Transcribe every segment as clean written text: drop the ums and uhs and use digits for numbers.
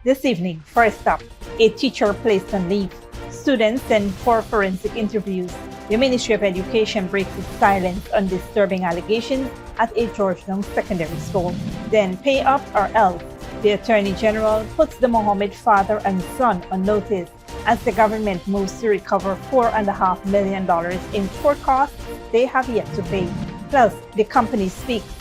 This evening, first up, a teacher placed on leave. Students sent for forensic interviews. The Ministry of Education breaks its silence on disturbing allegations at a Georgetown secondary school. Then pay up or else. The Attorney General puts the Mohamed father and son on notice as the government moves to recover $4.5 million in court costs they have yet to pay. Plus, the company speaks.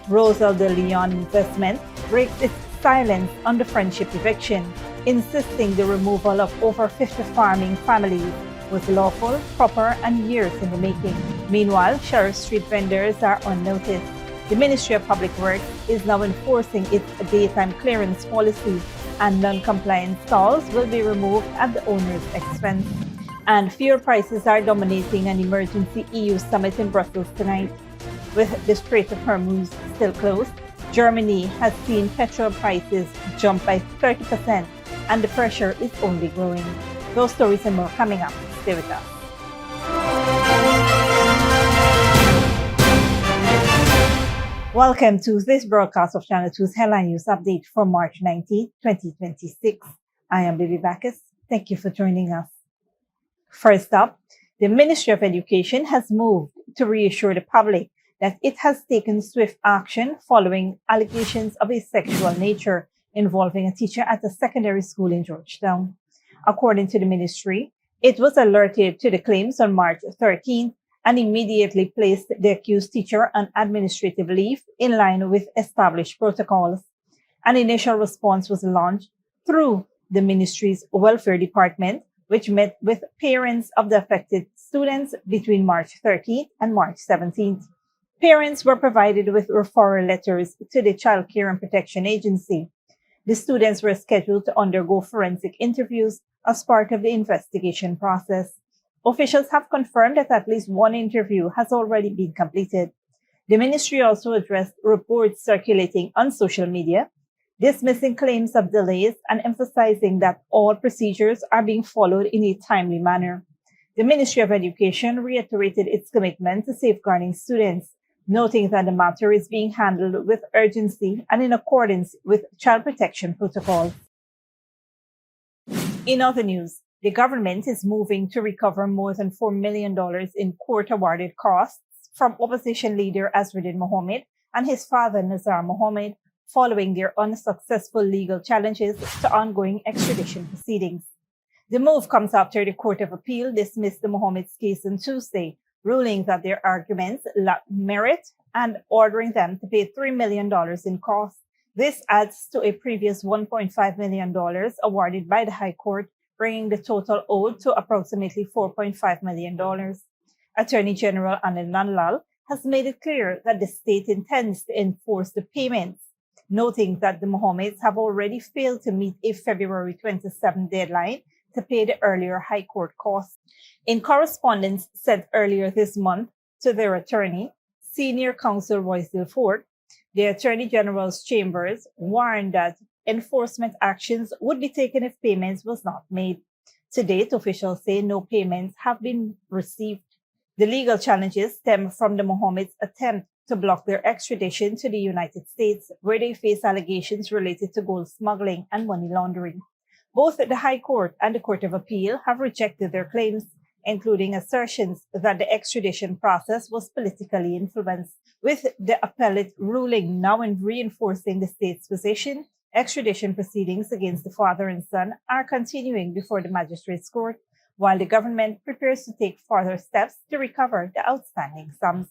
Rozel Di Leon Investment breaks its silence on the friendship eviction, insisting the removal of over 50 farming families was lawful, proper, and years in the making. Meanwhile, Sheriff Street vendors are on notice. The Ministry of Public Works is now enforcing its daytime clearance policy, and non-compliant stalls will be removed at the owner's expense. And fuel prices are dominating an emergency EU summit in Brussels tonight. With the Strait of Hormuz still closed, Germany has seen petrol prices jump by 30%, and the pressure is only growing. Those stories and more coming up. Stay with us. Welcome to this broadcast of Channel 2's Headline News Update for March 19, 2026. I am Baby Bacchus. Thank you for joining us. First up, the Ministry of Education has moved to reassure the public that it has taken swift action following allegations of a sexual nature involving a teacher at a secondary school in Georgetown. According to the ministry, it was alerted to the claims on March 13th and immediately placed the accused teacher on administrative leave in line with established protocols. An initial response was launched through the ministry's welfare department, which met with parents of the affected students between March 13th and March 17th. Parents were provided with referral letters to the Child Care and Protection Agency. The students were scheduled to undergo forensic interviews as part of the investigation process. Officials have confirmed that at least one interview has already been completed. The ministry also addressed reports circulating on social media, dismissing claims of delays and emphasizing that all procedures are being followed in a timely manner. The Ministry of Education reiterated its commitment to safeguarding students, noting that the matter is being handled with urgency and in accordance with child protection protocols. In other news, the government is moving to recover more than $4 million in court-awarded costs from opposition leader Azruddin Mohamed and his father Nazar Mohamed following their unsuccessful legal challenges to ongoing extradition proceedings. The move comes after the Court of Appeal dismissed the Mohamed's case on Tuesday, ruling that their arguments lack merit and ordering them to pay $3 million in costs. This adds to a previous $1.5 million awarded by the High Court, bringing the total owed to approximately $4.5 million. Attorney General Anand Lal has made it clear that the state intends to enforce the payments, noting that the Mohammeds have already failed to meet a February 27 deadline to pay the earlier High Court costs. In correspondence sent earlier this month to their attorney, Senior Counsel Rozel Ford, the Attorney General's chambers warned that enforcement actions would be taken if payments was not made. To date, officials say no payments have been received. The legal challenges stem from the Mohammeds' attempt to block their extradition to the United States, where they face allegations related to gold smuggling and money laundering. Both the High Court and the Court of Appeal have rejected their claims, including assertions that the extradition process was politically influenced. With the appellate ruling now reinforcing the state's position, extradition proceedings against the father and son are continuing before the magistrate's court, while the government prepares to take further steps to recover the outstanding sums.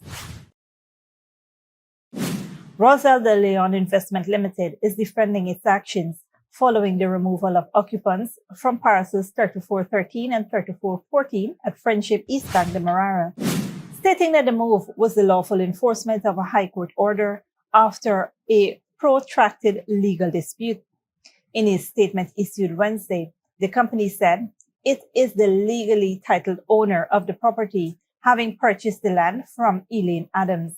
Rozel Di Leon Investment Limited is defending its actions following the removal of occupants from parcels 3413 and 3414 at Friendship East Bank de Marara, stating that the move was the lawful enforcement of a High Court order after a protracted legal dispute. In a statement issued Wednesday, the company said it is the legally titled owner of the property, having purchased the land from Elaine Adams.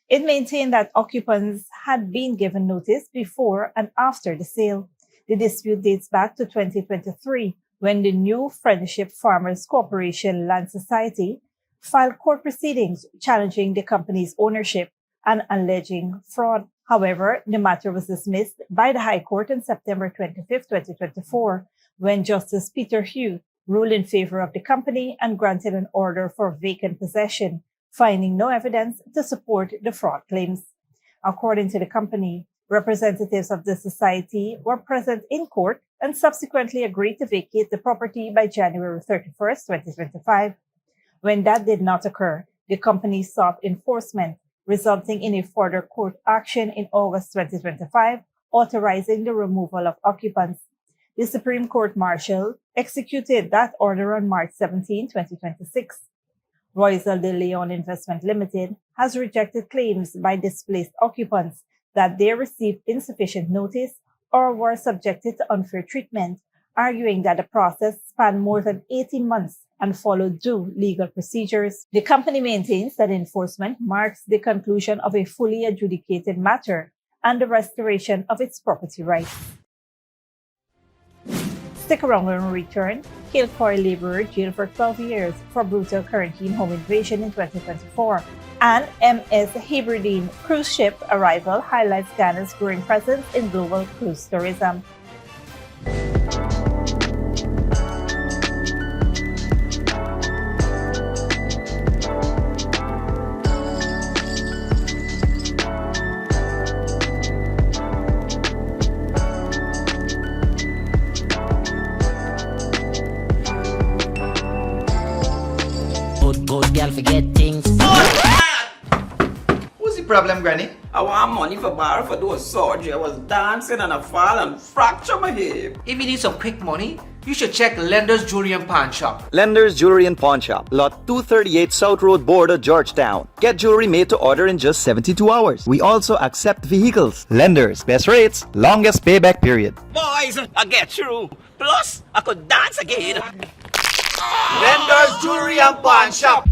It maintained that occupants had been given notice before and after the sale. The dispute dates back to 2023, when the new Friendship Farmers Corporation Land Society filed court proceedings challenging the company's ownership and alleging fraud. However, the matter was dismissed by the High Court on September 25, 2024, when Justice Peter Hugh ruled in favor of the company and granted an order for vacant possession, finding no evidence to support the fraud claims. According to the company, representatives of the society were present in court and subsequently agreed to vacate the property by January 31st, 2025. When that did not occur, the company sought enforcement, resulting in a further court action in August 2025, authorizing the removal of occupants. The Supreme Court Marshal executed that order on March 17, 2026. Rozel Di Leon Investment Limited has rejected claims by displaced occupants that they received insufficient notice or were subjected to unfair treatment, arguing that the process spanned more than 18 months and followed due legal procedures. The company maintains that enforcement marks the conclusion of a fully adjudicated matter and the restoration of its property rights. Stick around when we return. Kilcoy laborer jailed for 12 years for brutal quarantine home invasion in 2024. And MS Hebridean cruise ship arrival highlights Ghana's growing presence in global cruise tourism. Good girl forget things. What's the problem, Granny? I want money for borrow for do a surgery. I was dancing and I fall and fracture my hip. If you need some quick money, you should check Lender's Jewelry and Pawn Shop. Lender's Jewelry and Pawn Shop, Lot 238 South Road Border, Georgetown. Get jewelry made to order in just 72 hours. We also accept vehicles. Lender's, best rates, longest payback period. Boys, I get through. Plus, I could dance again. Lender's Jewelry and Pawn Shop.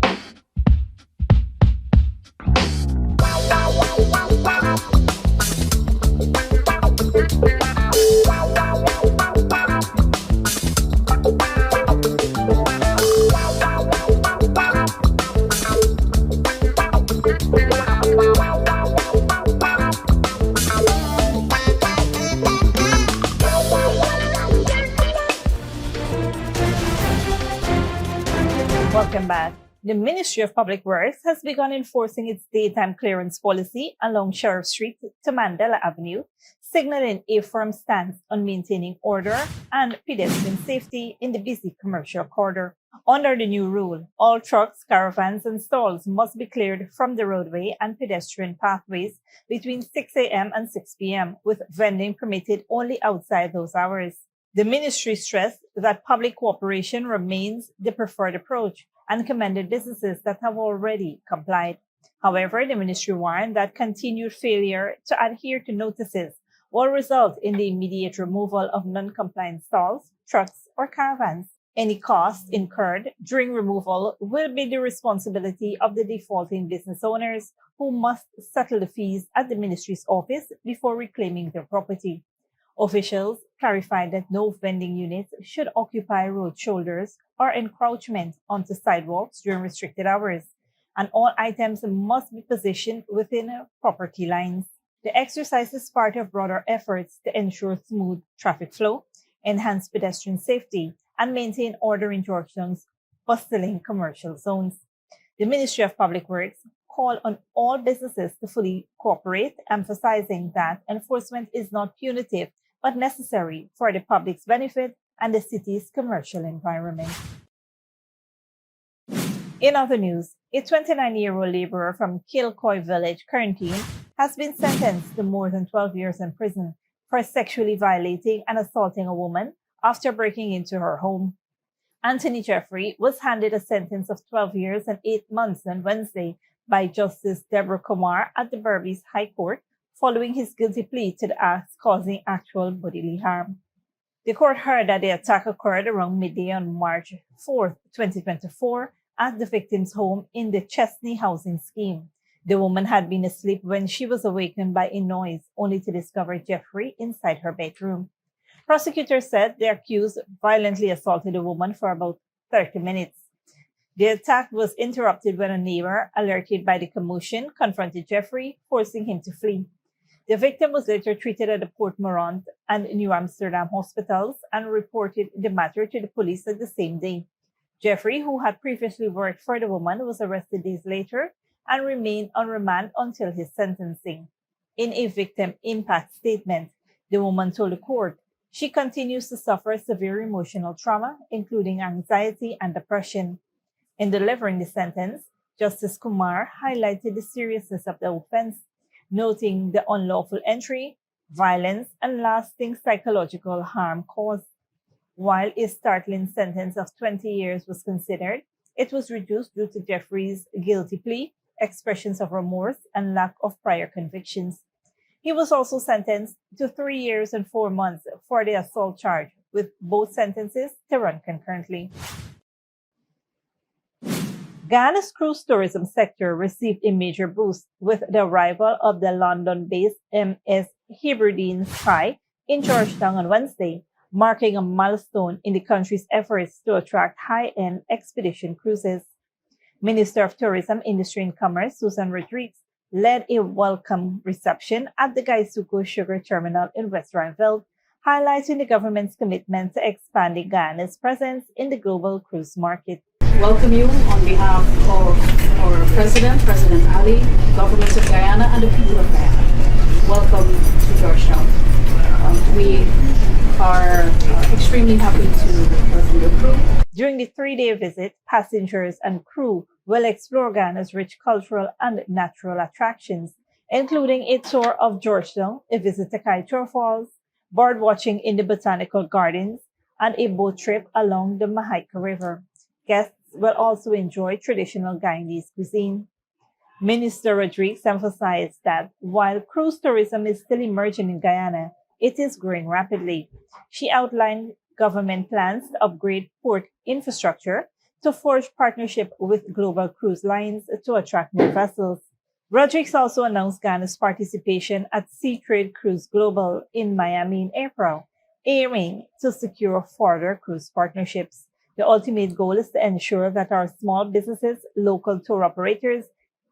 Welcome back. The Ministry of Public Works has begun enforcing its daytime clearance policy along Sheriff Street to Mandela Avenue, signaling a firm stance on maintaining order and pedestrian safety in the busy commercial corridor. Under the new rule, all trucks, caravans, and stalls must be cleared from the roadway and pedestrian pathways between 6 a.m. and 6 p.m., with vending permitted only outside those hours. The ministry stressed that public cooperation remains the preferred approach and commended businesses that have already complied. However, the ministry warned that continued failure to adhere to notices will result in the immediate removal of non-compliant stalls, trucks, or caravans. Any costs incurred during removal will be the responsibility of the defaulting business owners, who must settle the fees at the ministry's office before reclaiming their property. Officials clarified that no vending units should occupy road shoulders or encroachment onto sidewalks during restricted hours, and all items must be positioned within property lines. The exercise is part of broader efforts to ensure smooth traffic flow, enhance pedestrian safety, and maintain order in Georgetown's bustling commercial zones. The Ministry of Public Works called on all businesses to fully cooperate, emphasizing that enforcement is not punitive but necessary for the public's benefit and the city's commercial environment. In other news, a 29-year-old laborer from Kilcoy Village, Quarantine, has been sentenced to more than 12 years in prison for sexually violating and assaulting a woman after breaking into her home. Anthony Jeffrey was handed a sentence of 12 years and 8 months on Wednesday by Justice Deborah Kumar at the Berbice High Court, following his guilty plea to the acts causing actual bodily harm. The court heard that the attack occurred around midday on March 4, 2024, at the victim's home in the Chesney housing scheme. The woman had been asleep when she was awakened by a noise, only to discover Jeffrey inside her bedroom. Prosecutors said the accused violently assaulted the woman for about 30 minutes. The attack was interrupted when a neighbor, alerted by the commotion, confronted Jeffrey, forcing him to flee. The victim was later treated at the Port Morant and New Amsterdam hospitals and reported the matter to the police the same day. Jeffrey, who had previously worked for the woman, was arrested days later and remained on remand until his sentencing. In a victim impact statement, the woman told the court she continues to suffer severe emotional trauma, including anxiety and depression. In delivering the sentence, Justice Kumar highlighted the seriousness of the offense, noting the unlawful entry, violence, and lasting psychological harm caused. While a startling sentence of 20 years was considered, it was reduced due to Jeffrey's guilty plea, expressions of remorse, and lack of prior convictions. He was also sentenced to 3 years and 4 months for the assault charge, with both sentences to run concurrently. Ghana's cruise tourism sector received a major boost with the arrival of the London-based MS Hebridean Sky in Georgetown on Wednesday, marking a milestone in the country's efforts to attract high-end expedition cruises. Minister of Tourism, Industry and Commerce, Susan Rodriguez, led a welcome reception at the Gaisuku Sugar Terminal in West Rhineville, highlighting the government's commitment to expanding Ghana's presence in the global cruise market. Welcome you on behalf of our President Ali, government of Guyana, and the people of Guyana. Welcome to Georgetown. We are extremely happy to welcome your crew. During the 3-day visit, passengers and crew will explore Ghana's rich cultural and natural attractions, including a tour of Georgetown, a visit to Kaieteur Falls, bird watching in the botanical gardens, and a boat trip along the Mahaica River. Guests will also enjoy traditional Guyanese cuisine. Minister Rodriguez emphasized that while cruise tourism is still emerging in Guyana, it is growing rapidly. She outlined government plans to upgrade port infrastructure to forge partnership with global cruise lines to attract more vessels. Rodriguez also announced Ghana's participation at Sea Trade Cruise Global in Miami in April, aiming to secure further cruise partnerships. The ultimate goal is to ensure that our small businesses, local tour operators,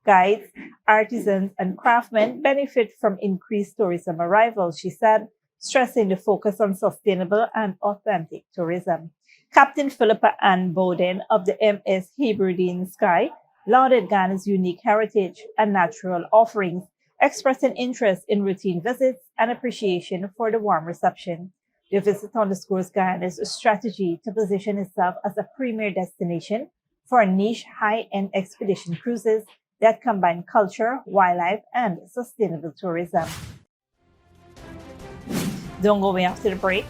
guides, artisans, and craftsmen benefit from increased tourism arrivals, she said, stressing the focus on sustainable and authentic tourism. Captain Philippa Ann Bowden of the MS Hebridean Sky lauded Ghana's unique heritage and natural offerings, expressing interest in routine visits and appreciation for the warm reception. The visit underscores Guyana's strategy to position itself as a premier destination for niche high-end expedition cruises that combine culture, wildlife, and sustainable tourism. Don't go away after the break.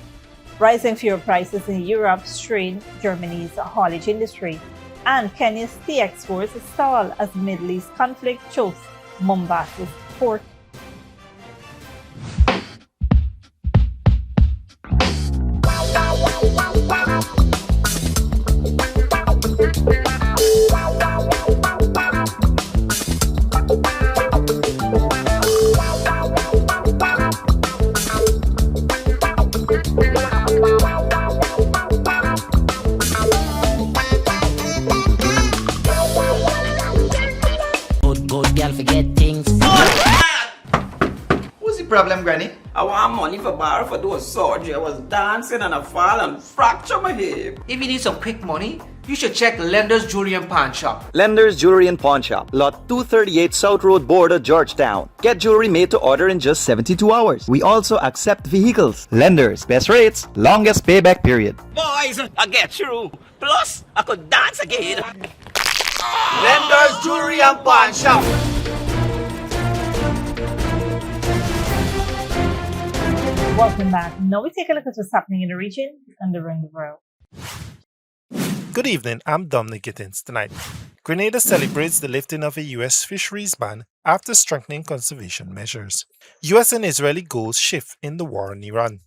Rising fuel prices in Europe strain Germany's haulage industry, and Kenya's tea exports stall as Middle East conflict chokes Mombasa's port. Good girl forget things. What's the problem, Granny? I want money for borrow for those surgery. I was dancing and I fall and fracture my hip. If you need some quick money, you should check Lender's Jewelry and Pawn Shop. Lender's Jewelry and Pawn Shop, Lot 238 South Road Border, Georgetown. Get jewelry made to order in just 72 hours. We also accept vehicles. Lenders, best rates, longest payback period. Boys, I get through. Plus, I could dance again. Lender's Jewelry and Pawn Shop. Welcome back. Now we take a look at what's happening in the region and around the world. Good evening, I'm Dominic Gittins. Tonight, Grenada celebrates the lifting of a U.S. fisheries ban after strengthening conservation measures. U.S. and Israeli goals shift in the war on Iran.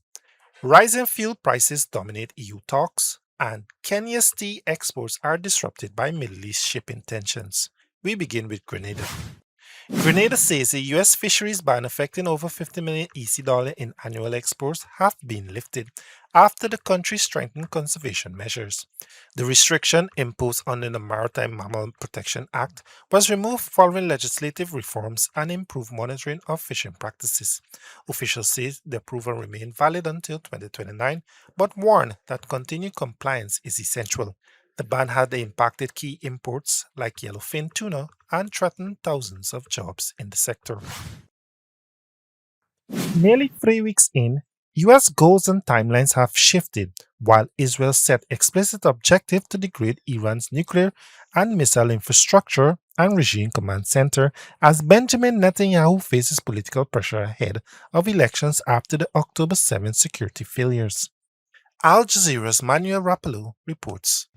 Rising fuel prices dominate EU talks, and Kenya's tea exports are disrupted by Middle East shipping tensions. We begin with Grenada. Grenada says the U.S. fisheries ban affecting over $50 million EC in annual exports have been lifted after the country strengthened conservation measures. The restriction imposed under the Maritime Mammal Protection Act was removed following legislative reforms and improved monitoring of fishing practices. Officials say the approval remained valid until 2029, but warn that continued compliance is essential. The ban had impacted key imports like yellowfin tuna and threatened thousands of jobs in the sector. Nearly 3 weeks in, U.S. goals and timelines have shifted while Israel set explicit objective to degrade Iran's nuclear and missile infrastructure and regime command center as Benjamin Netanyahu faces political pressure ahead of elections after the October 7 security failures. Al Jazeera's Manuel Rapallo reports.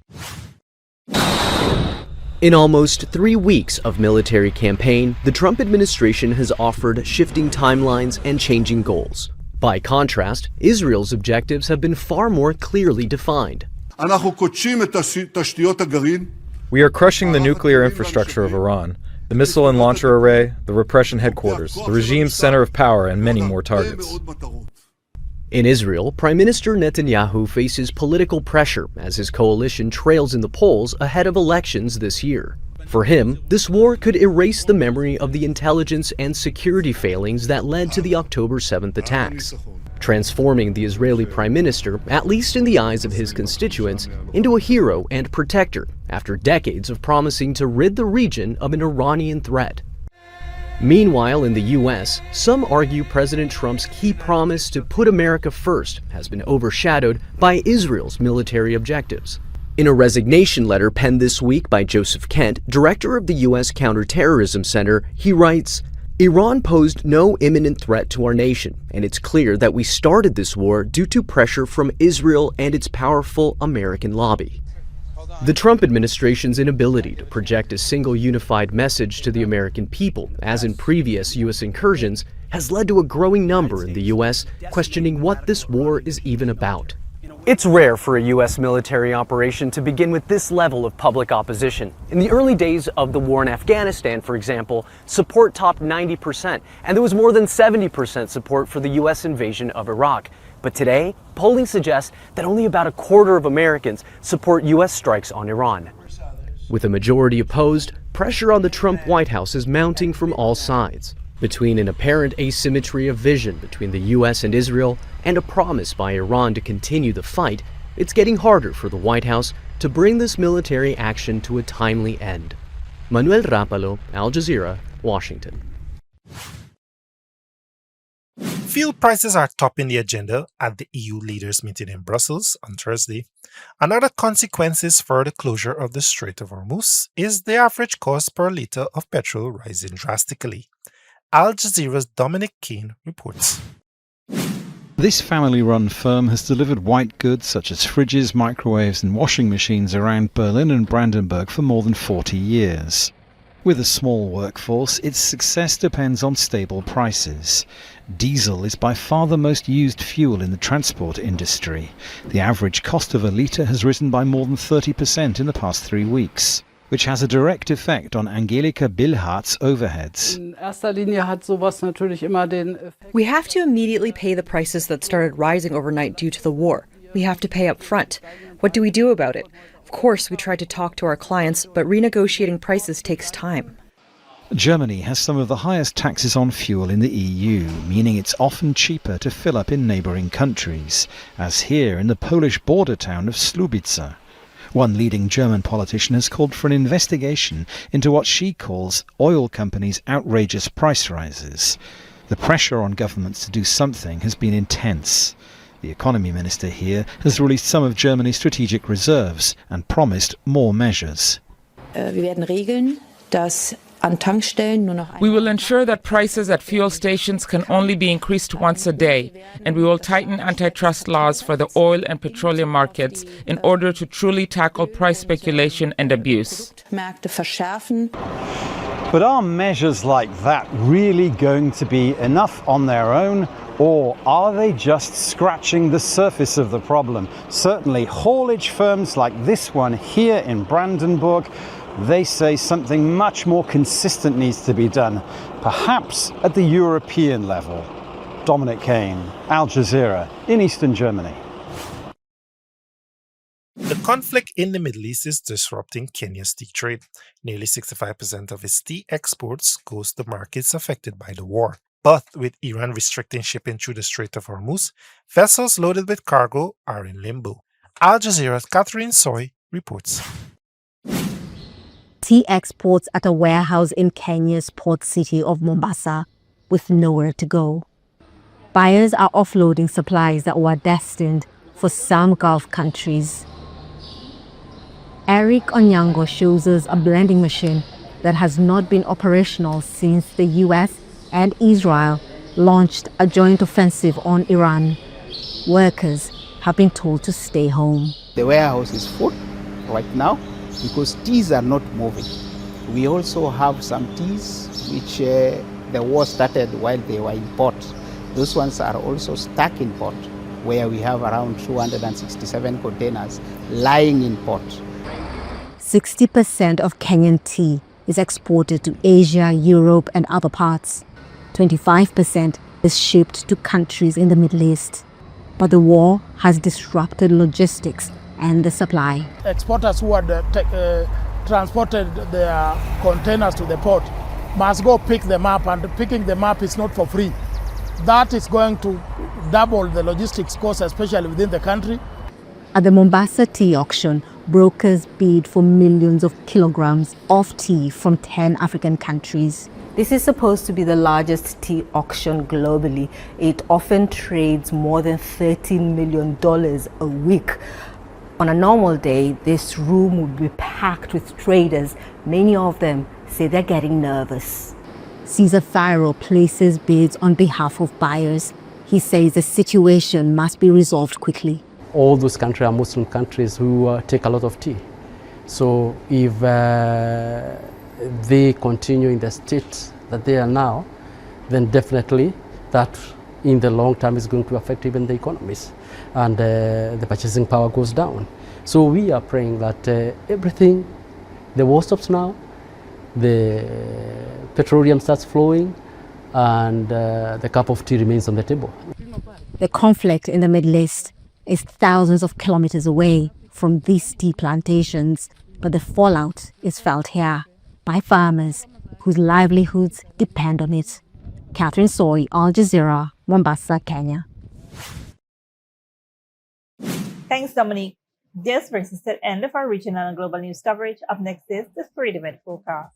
In almost 3 weeks of military campaign, the Trump administration has offered shifting timelines and changing goals. By contrast, Israel's objectives have been far more clearly defined. We are crushing the nuclear infrastructure of Iran, the missile and launcher array, the repression headquarters, the regime's center of power, and many more targets. In Israel, Prime Minister Netanyahu faces political pressure as his coalition trails in the polls ahead of elections this year. For him, this war could erase the memory of the intelligence and security failings that led to the October 7th attacks, transforming the Israeli Prime Minister, at least in the eyes of his constituents, into a hero and protector after decades of promising to rid the region of an Iranian threat. Meanwhile, in the U.S., some argue President Trump's key promise to put America first has been overshadowed by Israel's military objectives. In a resignation letter penned this week by Joseph Kent, director of the U.S. Counterterrorism Center, he writes, "Iran posed no imminent threat to our nation, and it's clear that we started this war due to pressure from Israel and its powerful American lobby." The Trump administration's inability to project a single unified message to the American people, as in previous U.S. incursions, has led to a growing number in the U.S. questioning what this war is even about. It's rare for a U.S. military operation to begin with this level of public opposition. In the early days of the war in Afghanistan, for example, support topped 90%, and there was more than 70% support for the U.S. invasion of Iraq. But today, polling suggests that only about a quarter of Americans support U.S. strikes on Iran. With a majority opposed, pressure on the Trump White House is mounting from all sides. Between an apparent asymmetry of vision between the U.S. and Israel and a promise by Iran to continue the fight, it's getting harder for the White House to bring this military action to a timely end. Manuel Rapallo, Al Jazeera, Washington. Fuel prices are topping the agenda at the EU leaders meeting in Brussels on Thursday. Another consequences for the closure of the Strait of Hormuz is the average cost per litre of petrol rising drastically. Al Jazeera's Dominic Keane reports. This family-run firm has delivered white goods such as fridges, microwaves and washing machines around Berlin and Brandenburg for more than 40 years. With a small workforce, its success depends on stable prices. Diesel is by far the most used fuel in the transport industry. The average cost of a litre has risen by more than 30% in the past 3 weeks, which has a direct effect on Angelika Bilhardt's overheads. We have to immediately pay the prices that started rising overnight due to the war. We have to pay up front. What do we do about it? Of course, we try to talk to our clients, but renegotiating prices takes time. Germany has some of the highest taxes on fuel in the EU, meaning it's often cheaper to fill up in neighbouring countries, as here in the Polish border town of Słubice. One leading German politician has called for an investigation into what she calls oil companies' outrageous price rises. The pressure on governments to do something has been intense. The economy minister here has released some of Germany's strategic reserves and promised more measures. We will ensure that prices at fuel stations can only be increased once a day, and we will tighten antitrust laws for the oil and petroleum markets in order to truly tackle price speculation and abuse. But are measures like that really going to be enough on their own, or are they just scratching the surface of the problem? Certainly haulage firms like this one here in Brandenburg They say something much more consistent needs to be done, perhaps at the European level. Dominic Kane, Al Jazeera, in Eastern Germany. The conflict in the Middle East is disrupting Kenya's tea trade. Nearly 65% of its tea exports goes to markets affected by the war. But with Iran restricting shipping through the Strait of Hormuz, vessels loaded with cargo are in limbo. Al Jazeera's Catherine Soy reports. Tea exports at a warehouse in Kenya's port city of Mombasa with nowhere to go. Buyers are offloading supplies that were destined for some Gulf countries. Eric Onyango shows us a blending machine that has not been operational since the US and Israel launched a joint offensive on Iran. Workers have been told to stay home. The warehouse is full right now because teas are not moving. We also have some teas which the war started while they were in port. Those ones are also stuck in port, where we have around 267 containers lying in port. 60% of Kenyan tea is exported to Asia, Europe, and other parts. 25% is shipped to countries in the Middle East. But the war has disrupted logistics and the supply. Exporters who had transported their containers to the port must go pick them up, and picking them up is not for free. That is going to double the logistics cost, especially within the country. At the Mombasa tea auction, brokers bid for millions of kilograms of tea from 10 African countries. This is supposed to be the largest tea auction globally. It often trades more than $13 million a week. On a normal day, this room would be packed with traders. Many of them say they're getting nervous. Caesar Pharaoh places bids on behalf of buyers. He says the situation must be resolved quickly. All those countries are Muslim countries who take a lot of tea. So if they continue in the state that they are now, then definitely that in the long term is going to affect even the economies, and the purchasing power goes down. So we are praying that everything, the war stops now, the petroleum starts flowing, and the cup of tea remains on the table. The conflict in the Middle East is thousands of kilometers away from these tea plantations, but the fallout is felt here by farmers whose livelihoods depend on it. Catherine Soy, Al Jazeera, Mombasa, Kenya. Thanks, Dominique. This brings us to the end of our regional and global news coverage. Up next is the Spirit Event Forecast.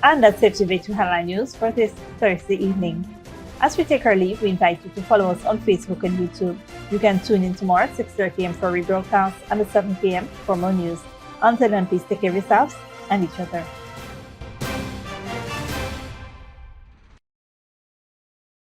And that's it today to Headline News for this Thursday evening. As we take our leave, we invite you to follow us on Facebook and YouTube. You can tune in tomorrow at 6:30 a.m. for rebroadcast and at 7 p.m. for more news. Until then, please take care of yourselves and each other.